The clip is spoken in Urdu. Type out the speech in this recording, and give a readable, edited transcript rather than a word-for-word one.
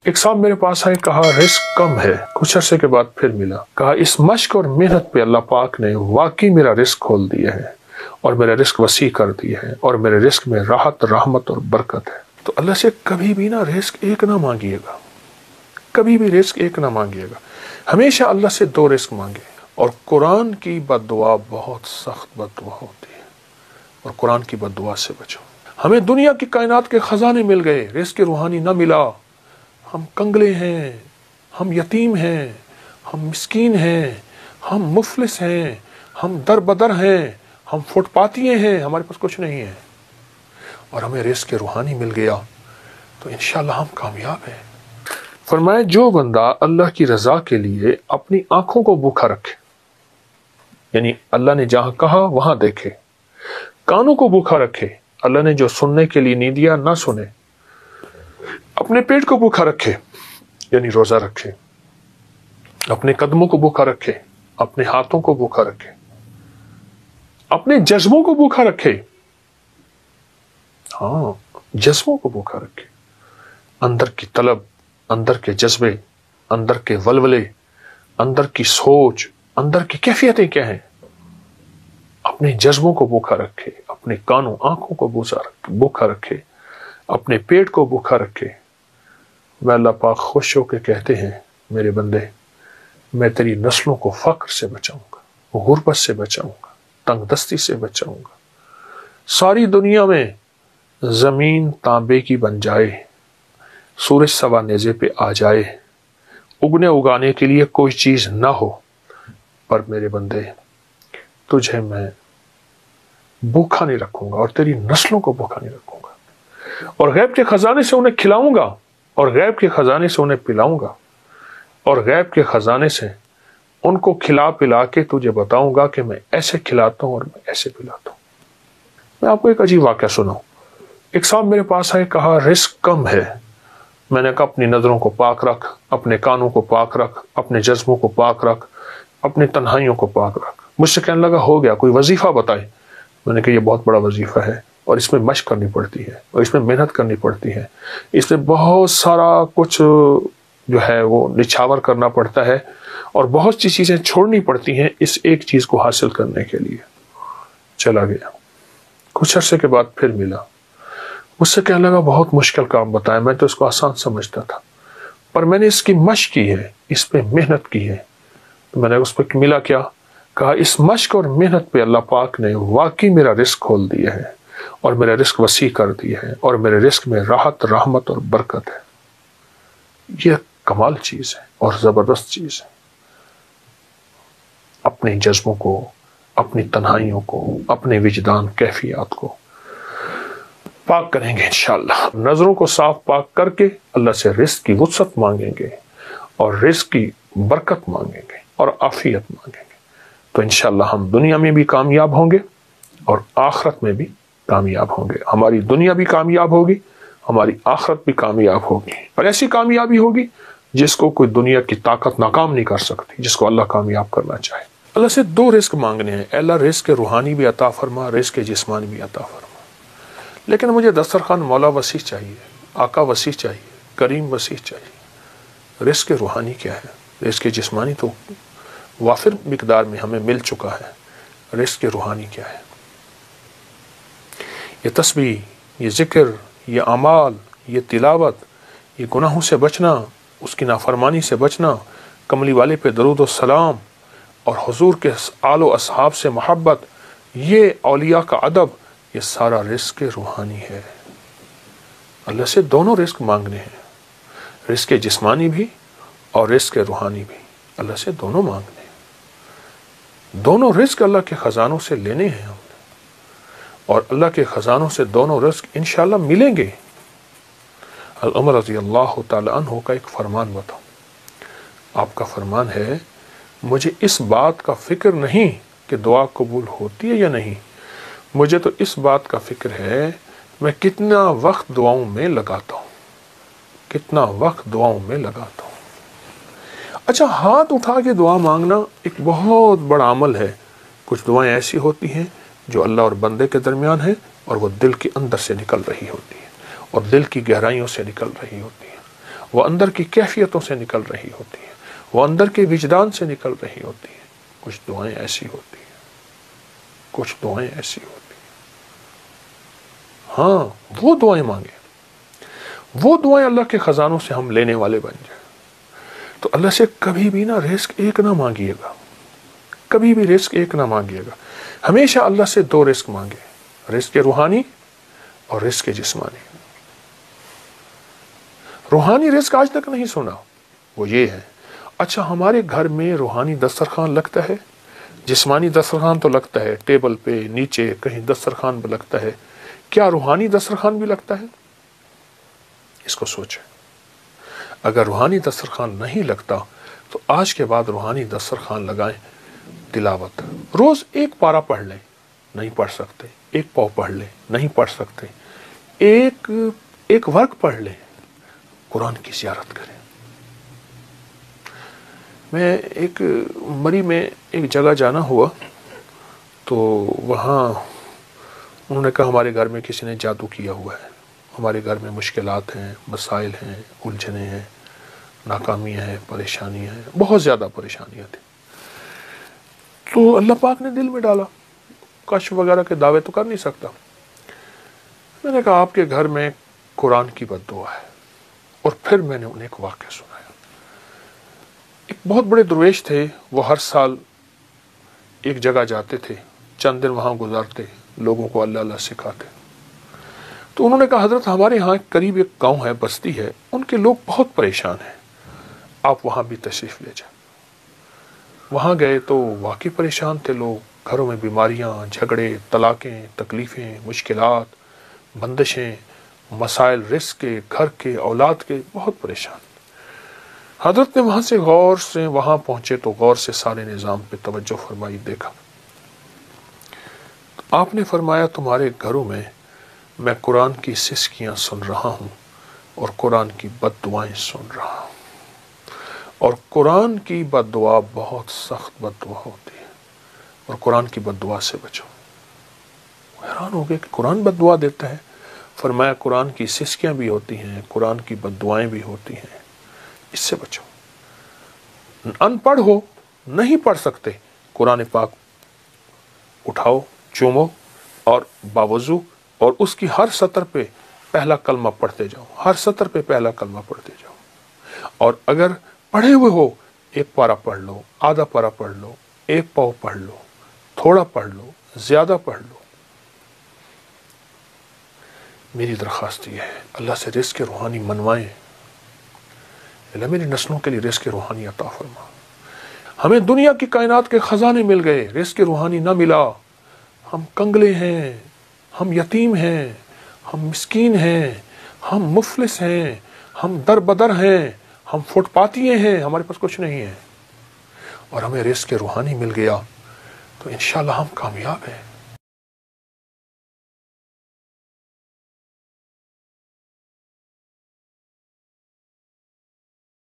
ایک صاحب میرے پاس آئے، کہا رزق کم ہے، کچھ عرصے کے بعد پھر ملا، کہا اس مشق اور محنت پہ اللہ پاک نے واقعی میرا رزق کھول دیا ہے اور میرا رزق وسیع کر دیا ہے اور میرے رزق میں راحت، رحمت اور برکت ہے۔ تو اللہ سے کبھی بھی نا رزق ایک نہ مانگیے گا، کبھی بھی رزق ایک نہ مانگیے گا، ہمیشہ اللہ سے 2 رزق مانگے۔ اور قرآن کی بد دعا بہت سخت بد دعا ہوتی ہے، اور قرآن کی بد دعا سے بچو۔ ہمیں دنیا کی کائنات کے خزانے مل گئے، رزق روحانی نہ ملا، ہم کنگلے ہیں، ہم یتیم ہیں، ہم مسکین ہیں، ہم مفلس ہیں، ہم در بدر ہیں، ہم فٹ پاتیے ہیں، ہمارے پاس کچھ نہیں ہے، اور ہمیں رزق روحانی مل گیا تو انشاءاللہ ہم کامیاب ہیں۔ فرمائے جو بندہ اللہ کی رضا کے لیے اپنی آنکھوں کو بھوکا رکھے، یعنی اللہ نے جہاں کہا وہاں دیکھے، کانوں کو بھوکا رکھے، اللہ نے جو سننے کے لیے نہیں دیا نہ سنے، اپنے پیٹ کو بھوکا رکھے یعنی روزہ رکھے، اپنے قدموں کو بھوکا رکھے، اپنے ہاتھوں کو بھوکا رکھے، اپنے جذبوں کو بھوکا رکھے، ہاں جذبوں کو بھوکا رکھے، اندر کی طلب، اندر کے جذبے، اندر کے ولولے، اندر کی سوچ، اندر کی کیفیتیں کیا ہیں، اپنے جذبوں کو بھوکا رکھے، اپنے کانوں آنکھوں کو بھوکا رکھے، اپنے پیٹ کو بھوکا رکھے۔ میں اللہ پاک خوش ہو کے کہتے ہیں میرے بندے، میں تیری نسلوں کو فقر سے بچاؤں گا، غربت سے بچاؤں گا، تنگ دستی سے بچاؤں گا۔ ساری دنیا میں زمین تانبے کی بن جائے، سورج سوا نیزے پہ آ جائے، اگنے اگانے کے لیے کوئی چیز نہ ہو، پر میرے بندے تجھے میں بھوکا نہیں رکھوں گا اور تیری نسلوں کو بھوکا نہیں رکھوں گا، اور غیب کے خزانے سے انہیں کھلاؤں گا، اور غیب کے خزانے سے انہیں پلاؤں گا، اور غیب کے خزانے سے ان کو کھلا پلا کے تجھے بتاؤں گا کہ میں ایسے کھلاتا ہوں اور میں ایسے پلاتا ہوں۔ میں آپ کو ایک عجیب واقعہ سناؤں۔ ایک صاحب میرے پاس آئے، کہا رزق کم ہے، میں نے کہا اپنی نظروں کو پاک رکھ، اپنے کانوں کو پاک رکھ، اپنے جذبوں کو پاک رکھ، اپنی تنہائیوں کو پاک رکھ۔ مجھ سے کہنے لگا ہو گیا، کوئی وظیفہ بتائے۔ میں نے کہا یہ بہت بڑا وظیفہ ہے، اور اس میں مشق کرنی پڑتی ہے، اور اس میں محنت کرنی پڑتی ہے، اس میں بہت سارا کچھ جو ہے وہ نچھاور کرنا پڑتا ہے، اور بہت سی چیزیں چھوڑنی پڑتی ہیں اس ایک چیز کو حاصل کرنے کے لیے۔ چلا گیا، کچھ عرصے کے بعد پھر ملا، مجھ سے کہنے لگا بہت مشکل کام بتایا، میں تو اس کو آسان سمجھتا تھا، پر میں نے اس کی مشق کی ہے، اس پہ محنت کی ہے۔ تو میں نے اس پہ ملا کیا؟ کہا اس مشق اور محنت پہ اللہ پاک نے واقعی میرا رزق کھول دیا ہے اور میرا رزق وسیع کر دیا ہے اور میرے رزق میں راحت، رحمت اور برکت ہے۔ یہ کمال چیز ہے اور زبردست چیز ہے۔ اپنے جذبوں کو، اپنی تنہائیوں کو، اپنے وجدان کیفیات کو پاک کریں گے انشاءاللہ، نظروں کو صاف پاک کر کے اللہ سے رزق کی وسعت مانگیں گے اور رزق کی برکت مانگیں گے اور عافیت مانگیں گے، تو انشاءاللہ ہم دنیا میں بھی کامیاب ہوں گے اور آخرت میں بھی کامیاب ہوں گے۔ ہماری دنیا بھی کامیاب ہوگی، ہماری آخرت بھی کامیاب ہوگی، اور ایسی کامیابی ہوگی جس کو کوئی دنیا کی طاقت ناکام نہیں کر سکتی، جس کو اللہ کامیاب کرنا چاہے۔ اللہ سے 2 رزق مانگنے ہیں، اے اللہ رزق روحانی بھی عطا فرما، رزق جسمانی بھی عطا فرما۔ لیکن مجھے دسترخوان مولا وسیع چاہیے، آقا وسیع چاہیے، کریم وسیع چاہیے۔ رزق روحانی کیا ہے؟ رزق جسمانی تو وافر مقدار میں ہمیں مل چکا ہے، رزق روحانی کیا ہے؟ یہ تسبیح، یہ ذکر، یہ اعمال، یہ تلاوت، یہ گناہوں سے بچنا، اس کی نافرمانی سے بچنا، کملی والے پہ درود و سلام، اور حضور کے آل و اصحاب سے محبت، یہ اولیاء کا ادب، یہ سارا رزق روحانی ہے۔ اللہ سے دونوں رزق مانگنے ہیں، رزق جسمانی بھی اور رزق روحانی بھی، اللہ سے دونوں مانگنے ہیں۔ دونوں رزق اللہ کے خزانوں سے لینے ہیں ہم نے، اور اللہ کے خزانوں سے دونوں رزق انشاءاللہ ملیں گے۔ عمر رضی اللہ تعالی عنہ کا ایک فرمان بتاؤں۔ آپ کا فرمان ہے، مجھے اس بات کا فکر نہیں کہ دعا قبول ہوتی ہے یا نہیں، مجھے تو اس بات کا فکر ہے میں کتنا وقت دعاؤں میں لگاتا ہوں، کتنا وقت دعاؤں میں لگاتا ہوں۔ اچھا، ہاتھ اٹھا کے دعا مانگنا ایک بہت بڑا عمل ہے۔ کچھ دعائیں ایسی ہوتی ہیں جو اللہ اور بندے کے درمیان ہیں، اور وہ دل کے اندر سے نکل رہی ہوتی ہیں اور دل کی گہرائیوں سے نکل رہی ہوتی ہیں، وہ اندر کی کیفیتوں سے نکل رہی ہوتی ہیں، وہ اندر کے وجدان سے نکل رہی ہوتی ہیں۔ کچھ دعائیں ایسی ہوتی ہیں، کچھ دعائیں ایسی ہوتی ہیں، ہاں وہ دعائیں مانگیں، وہ دعائیں اللہ کے خزانوں سے ہم لینے والے بن جائیں۔ تو اللہ سے کبھی بھی نا رزق ایک نہ مانگیے گا، کبھی بھی رزق ایک نہ مانگیے گا، ہمیشہ اللہ سے دو رزق مانگے، رزق روحانی اور رزق جسمانی۔ روحانی رزق آج تک نہیں سنا، وہ یہ ہے اچھا ہمارے گھر میں روحانی دسترخوان لگتا ہے، جسمانی دسترخوان تو لگتا ہے، ٹیبل پہ نیچے کہیں دسترخوان پہ لگتا ہے، کیا روحانی دسترخوان بھی لگتا ہے؟ اس کو سوچیں۔ اگر روحانی دسترخوان نہیں لگتا تو آج کے بعد روحانی دسترخوان لگائیں۔ تلاوت روز ایک پارہ پڑھ لیں، نہیں پڑھ سکتے ایک پاؤ پڑھ لیں، نہیں پڑھ سکتے ایک ورق پڑھ لیں، قرآن کی زیارت کریں۔ میں ایک مری میں ایک جگہ جانا ہوا تو وہاں انہوں نے کہا ہمارے گھر میں کسی نے جادو کیا ہوا ہے، ہمارے گھر میں مشکلات ہیں، مسائل ہیں، الجھنیں ہیں، ناکامیاں ہیں، پریشانیاں ہیں، بہت زیادہ پریشانیاں تھیں۔ تو اللہ پاک نے دل میں ڈالا، کشف وغیرہ کے دعوے تو کر نہیں سکتا، میں نے کہا آپ کے گھر میں قرآن کی بد دعا ہے۔ اور پھر میں نے انہیں ایک واقعہ سنایا۔ ایک بہت بڑے درویش تھے، وہ ہر سال ایک جگہ جاتے تھے، چند دن وہاں گزارتے، لوگوں کو اللہ اللہ سکھاتے۔ تو انہوں نے کہا حضرت ہمارے ہاں قریب ایک گاؤں ہے، بستی ہے، ان کے لوگ بہت پریشان ہیں، آپ وہاں بھی تشریف لے جائیں۔ وہاں گئے تو واقعی پریشان تھے لوگ، گھروں میں بیماریاں، جھگڑے، طلاقیں، تکلیفیں، مشکلات، بندشیں، مسائل رزق کے، گھر کے، اولاد کے، بہت پریشان۔ حضرت نے وہاں سے غور سے وہاں پہنچے تو غور سے سارے نظام پہ توجہ فرمائی، دیکھا۔ تو آپ نے فرمایا تمہارے گھروں میں قرآن کی سسکیاں سن رہا ہوں اور قرآن کی بد دعائیں سن رہا ہوں، اور قرآن کی بد دعا بہت سخت بد دعا ہوتی ہے، اور قرآن کی بد دعا سے بچو۔ حیران ہو گئے کہ قرآن بد دعا دیتا ہے؟ فرمایا قرآن کی سسکیاں بھی ہوتی ہیں، قرآن کی بد دعائیں بھی ہوتی ہیں، اس سے بچو۔ ان پڑھ ہو، نہیں پڑھ سکتے، قرآن پاک اٹھاؤ، چومو اور باوضو، اور اس کی ہر سطر پہ پہلا کلمہ پڑھتے جاؤ، ہر سطر پہ پہلا کلمہ پڑھتے جاؤ۔ اور اگر پڑھے ہوئے ہو، ایک پارہ پڑھ لو، آدھا پارہ پڑھ لو، ایک پاؤ پڑھ لو، تھوڑا پڑھ لو، زیادہ پڑھ لو۔ میری درخواست یہ ہے اللہ سے رزق روحانی منوائیں، اللہ میری نسلوں کے لیے رزق روحانی عطا فرما۔ ہمیں دنیا کی کائنات کے خزانے مل گئے، رزق روحانی نہ ملا، ہم کنگلے ہیں، ہم یتیم ہیں، ہم مسکین ہیں، ہم مفلس ہیں، ہم در بدر ہیں، ہم فٹ پاتیے ہیں، ہمارے پاس کچھ نہیں ہے، اور ہمیں رزق روحانی مل گیا تو انشاءاللہ ہم کامیاب ہیں۔